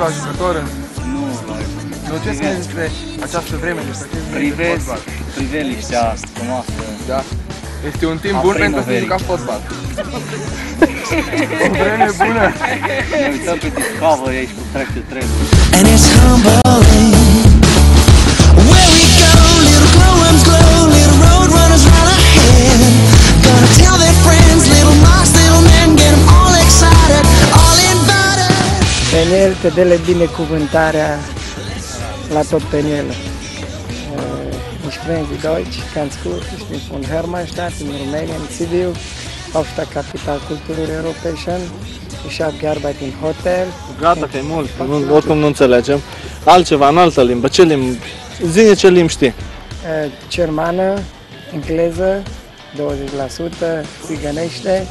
fotbal, jucător? Nu, Nu, ce spune despre această vreme, despre acest fotbal? priveliștea frumoasă. Da. Este un timp bun pentru a juca fotbal. O vreme bună. Ne uităm pe Discovery aici cu Track to Track. And it's humbling. Where we go, little glowworms glow, little road runners run ahead. Gonna tell their friends, little mouse, little men, get them all excited, all invited. Peniel te dele binecuvântarea la tot Penielul. Ich spreche Deutsch ganz gut. Ich bin von Hermannstadt in Rumänien, Sibiu, Hauptstadtkapital Kulturii European. Ich habe gearbeitet im Hotel. Gata că e mult, oricum nu înțelegem. Altceva, în altă limbă. Ce limbi? Zi-ne ce limbi știi. Germană, engleză, 20%, țigănește.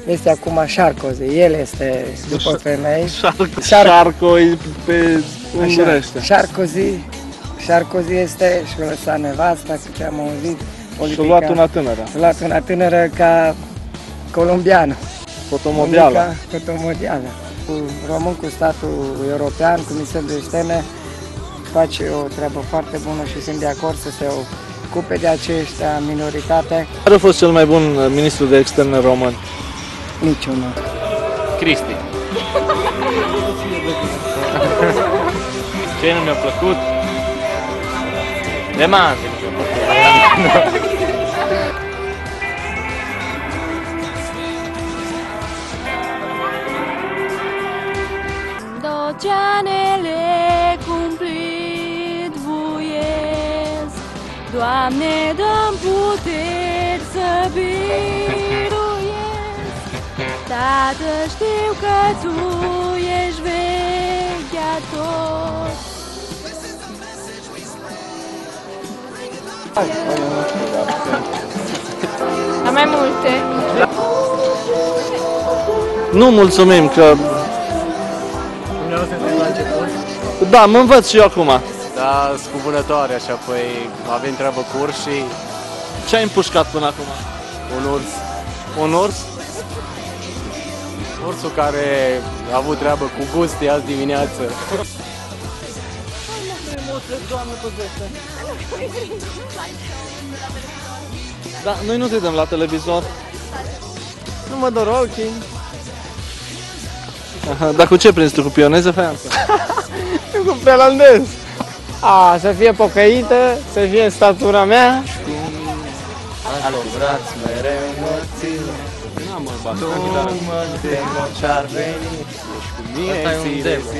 Este acum Sarkozy, el este după femei. Sarko e pe ungurește. Sarkozy este și-a lăsat nevasta, câte am auzit. Și-a luat una tânără. Și-a luat una tânără ca colombiană. Fotomodială. Fotomodială. Român cu statul european, cu Ministerul de Externe, face o treabă foarte bună și sunt de acord să se ocupe de aceștia minoritate. Care a fost cel mai bun ministru de externe român? Niciunul. Cristi. Ce nu mi-a plăcut? Leman. Tot ce anele cumplit voiesc, Doamne, dă-mi puteri să biruiesc. Tată, știu că Tu ești vegheator. Am mai multe. Nu mulțumim că... Da, mă învăț și eu acum. Da, sunt cu vânătoare, așa, păi avem treabă cu urși. Ce ai împușcat până acum? Un urs. Un urs? Ursul care a avut treabă cu Gusti azi dimineață. Da, noi nu te dăm la televizor. Nu mă dor ochii. Dar cu ce prinzi tu? Cu pioneză, faianță? Cu pelandez. Să fie pocăită, să fie statura mea. Alăturați mereu morților. Tu mă tem ce-ar veni. Ești cu mine, zi de zi.